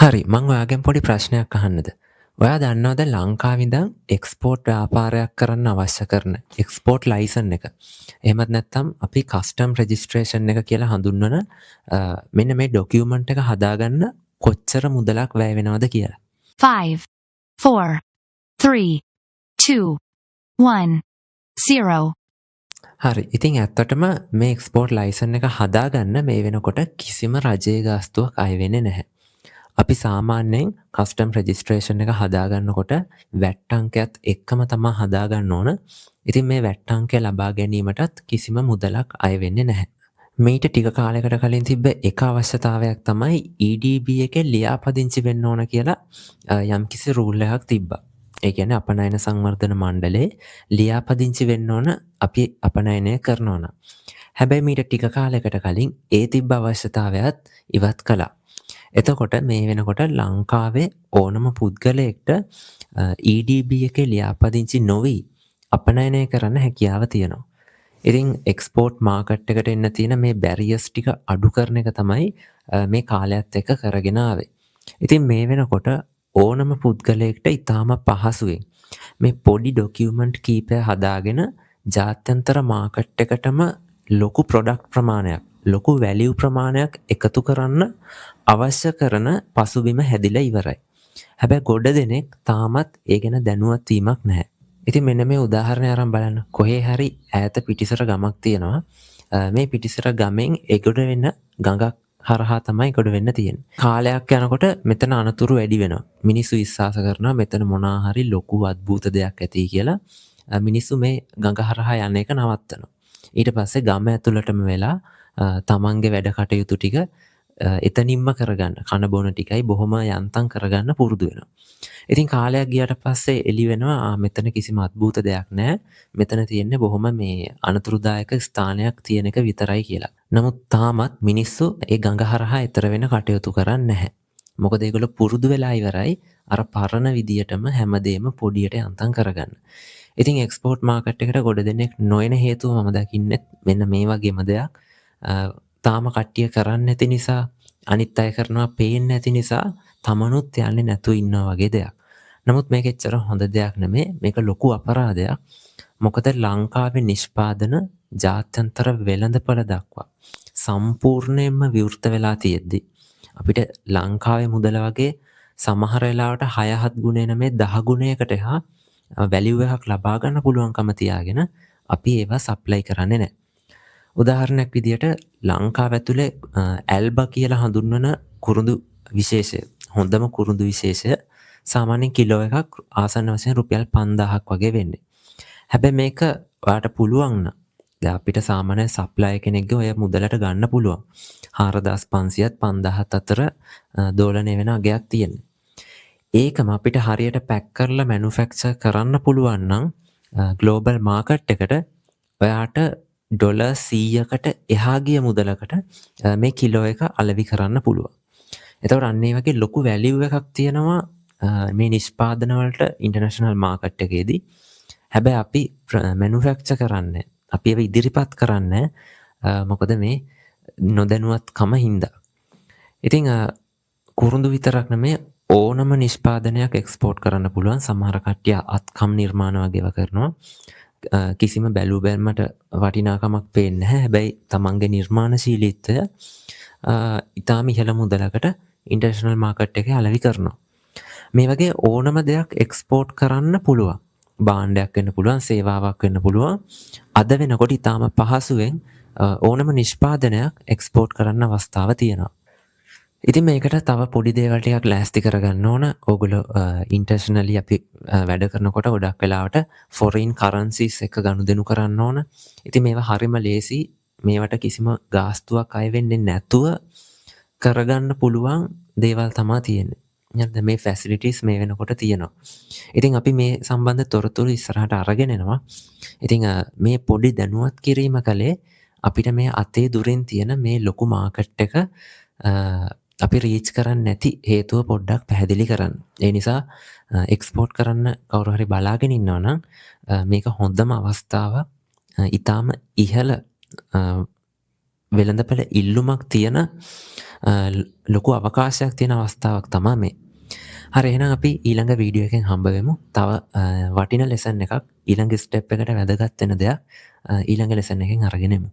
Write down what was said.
හරි මං ඔයාගෙන් පොඩි ප්‍රශ්නයක් අහන්නද? ඔයා දන්නවද ලංකාවේ ඉඳන් එක්ස්පෝර්ට් ව්‍යාපාරයක් කරන්න අවශ්‍ය කරන එක්ස්පෝර්ට් ලයිසන් එක. එහෙමත් නැත්නම් අපි කස්ටම් රෙජිස්ට්‍රේෂන් එක කියලා හඳුන්වන මෙන්න මේ ඩොකියුමන්ට් එක හදාගන්න කොච්චර මුදලක් වැය වෙනවද කියලා. 5, 4, 3, 2, 1, 0. හරි ඉතින් ඇත්තටම මේ එක්ස්පෝර්ට් ලයිසන් එක හදාගන්න මේ වෙනකොට කිසිම රජයේ ගාස්තුවක් අය වෙන්නේ නැහැ. අපි සාමාන්‍යයෙන් කස්ටම් රෙජිස්ට්‍රේෂන් එක හදාගන්නකොට වැට් අංකයත් එක්කම තමා හදාගන්න ඕන. ඉතින් මේ වැට් අංකය ලබා ගැනීමටත් කිසිම මුදලක් අය වෙන්නේ නැහැ. මීට ටික කාලයකට කලින් තිබ්බ එක අවශ්‍යතාවයක් තමයි EDB එකේ ලියාපදිංචි වෙන්න ඕන කියලා යම්කිසි රූල් එකක් තිබ්බා. ඒ කියන්නේ අපනයන සංවර්ධන මණ්ඩලයේ ලියාපදිංචි වෙන්න ඕන අපි අපනයනය කරනවා නම්. හැබැයි මීට ටික කාලයකට කලින් ඒ තිබ්බ අවශ්‍යතාවයත් ඉවත් කළා. එතකොට මේ වෙනකොට ලංකාවේ ඕනම පුද්ගලයෙක්ට EDB එකේ ලියාපදිංචි නොවී අපනයනය කරන්න හැකියාව තියෙනවා. ඉතින් එක්ස්පෝර්ට් මාකට් එකට එන්න තියෙන මේ බැරියර්ස් ටික අඩු කරන එක තමයි මේ කාලයත් එක්ක කරගෙන ආවේ. ඉතින් මේ වෙනකොට ඕනම පුද්ගලයෙක්ට ඉතාම පහසුවෙන් මේ පොඩි ඩොකියුමන්ට් කීපය හදාගෙන ජාත්‍යන්තර මාකට් එකටම ලොකු ප්‍රොඩක්ට් ප්‍රමාණයක් ලොකු වැලියු ප්‍රමාණයක් එකතු කරන්න අවශ්‍ය කරන පසුබිම හැදිලා ඉවරයි. හැබැයි ගොඩ දෙනෙක් තාමත් ඒ ගැන දැනුවත් වීමක් නැහැ. ඉතින් මෙන්න මේ උදාහරණය අරන් බලන්න. කොහේ හරි ඈත පිටිසර ගමක් තියෙනවා. මේ පිටිසර ගමෙන් එගොඩ වෙන ගඟක් හරහා තමයි ගොඩ වෙන්න තියෙන්නේ. කාලයක් යනකොට මෙතන අනතුරු වැඩි වෙනවා. මිනිස්සු විශ්වාස කරනවා මෙතන මොනවා හරි ලොකු අద్భుත දෙයක් ඇති කියලා. මිනිස්සු මේ ගඟ හරහා යන එක නවත්තනවා. ඊට පස්සේ ගම ඇතුළටම වෙලා තමන්ගේ වැඩ කටයුතු ටික එතනින්ම කරගන්න කන බොන ටිකයි බොහොම යන්තම් කරගන්න පුරුදු වෙනවා. ඉතින් කාලයක් ගියට පස්සේ එළි වෙනවා මෙතන කිසිම අద్భుත දෙයක් නැහැ. මෙතන තියෙන්නේ බොහොම මේ අනතුරුදායක ස්ථානයක් තියෙන එක විතරයි කියලා. නමුත් තාමත් මිනිස්සු ඒ ගඟ හරහා එතර වෙන කටයුතු කරන්නේ නැහැ. මොකද ඒගොල්ලෝ පුරුදු වෙලා ඉවරයි අර පරණ විදියටම හැමදේම පොඩියට යන්තම් කරගන්න. ඉතින් එක්ස්පෝර්ට් මාකට් එකට ගොඩ දෙනෙක් නොයන හේතුව මම දකින්නේ මෙන්න මේ වගේම දෙයක්. තාම කට්ටිය කරන්නේ නැති නිසා අනිත් අය කරනවා පේන්නේ නැති නිසා තමනුත් යන්නේ නැතුව ඉන්නවා වගේ දෙයක්. නමුත් මේක එච්චර හොඳ දෙයක් නෙමෙයි. මේක ලොකු අපරාධයක්. මොකද ලංකාවේ නිෂ්පාදන ජාත්‍යන්තර වෙළඳපොළ දක්වා සම්පූර්ණයෙන්ම විවෘත වෙලා තියෙද්දි අපිට ලංකාවේ මුදල වගේ සමහර වෙලාවට 6-7 ගුණය නෙමෙයි 10 ගුණයකට එහා වැලියු එකක් ලබා ගන්න පුළුවන්කම තියාගෙන අපි ඒවා සප්ලයි කරන්නේ නැහැ. උදාහරණයක් විදියට ලංකාව ඇතුලේ ඇල්බා කියලා හඳුන්වන කුරුඳු විශේෂය හොඳම කුරුඳු විශේෂය සාමාන්‍යයෙන් කිලෝ එකක් ආසන්න වශයෙන් රුපියල් 5000ක් වගේ වෙන්නේ. හැබැයි මේක ඔයාට පුළුවන් නම් දැන් අපිට සාමාන්‍ය සප්ලයි කෙනෙක්ගේ ඔය මුදලට ගන්න පුළුවන්. 4500ත් 5000ත් අතර දෝලණය වෙන අගයක් තියෙනවා. ඒකම අපිට හරියට පැක් කරලා මැනුෆැක්චර් කරන්න පුළුවන් නම් ග්ලෝබල් මාකට් එකට ඔයාට ඩොලර් 100කට එහා ගිය මුදලකට මේ කිලෝ එක අලෙවි කරන්න පුළුවන්. එතකොට අන්න ඒ වගේ ලොකු වැලියු එකක් තියෙනවා මේ නිෂ්පාදන වලට ඉන්ටර්නැෂනල් මාකට් එකේදී. හැබැයි අපි මැනුෆැක්චර් කරන්නේ අපි ඒව ඉදිරිපත් කරන්නේ මොකද මේ නොදැනුවත්කම හින්දා. ඉතින් කුරුඳු විතරක් නෙමෙයි ඕනම නිෂ්පාදනයක් එක්ස්පෝර්ට් කරන්න පුළුවන්. සමහර කට්ටිය අත්කම් නිර්මාණ වගේව කරනවා. කිසිම බැලූ බැල්මට වටිනාකමක් පේන්නේ නැහැ. හැබැයි තමන්ගේ නිර්මාණශීලීත්වය ඉතාම ඉහළ මුදලකට ඉන්ටර්නැෂනල් මාකට් එකේ අලෙවි කරනවා. මේ වගේ ඕනම දෙයක් එක්ස්පෝර්ට් කරන්න පුළුවන්. භාණ්ඩයක් වෙන්න පුළුවන්, සේවාවක් වෙන්න පුළුවන්. අද වෙනකොට ඉතාම පහසුවෙන් ඕනම නිෂ්පාදනයක් එක්ස්පෝර්ට් කරන්න අවස්ථාව තියෙනවා. ඉතින් මේකට තව පොඩි දේවල් ටිකක් ලෑස්ති කරගන්න ඕන. ඕගොල්ලෝ ඉන්ටර්නැෂනලි අපි වැඩ කරනකොට ගොඩක් වෙලාවට ෆොරින් කරන්සිස් එක ගනුදෙනු කරන්න ඕන. ඉතින් මේවා හරිම ලේසි. මේවට කිසිම ගාස්තුවක් අය වෙන්නේ නැතුව කරගන්න පුළුවන් දේවල් තමයි තියෙන්නේ. නේද? මේ ෆැසිලිටිස් මේ වෙනකොට තියෙනවා. ඉතින් අපි මේ සම්බන්ධ තොරතුරු ඉස්සරහට අරගෙන එනවා. ඉතින් මේ පොඩි දැනුවත් කිරීම කලේ අපිට මේ අතේ දුරින් තියෙන මේ ලොකු මාකට් එක අපි රීච් කරන්න නැති හේතුව පොඩ්ඩක් පැහැදිලි කරන්න. ඒ නිසා එක්ස්පෝර්ට් කරන්න කවුරු හරි බලාගෙන ඉන්නවා නම් මේක හොඳම අවස්ථාව. ඊටාම ඉහළ වෙළඳපළ ඉල්ලුමක් තියෙන ලොකු අවකාශයක් තියෙන අවස්ථාවක් තමා මේ. හරි එහෙනම් අපි ඊළඟ වීඩියෝ එකෙන් හම්බ වෙමු. තව වටින ලෙසන් එකක් ඊළඟ ස්ටෙප් එකට වැදගත් වෙන දෙයක් ඊළඟ ලෙසන් එකෙන් අරගෙන එමු.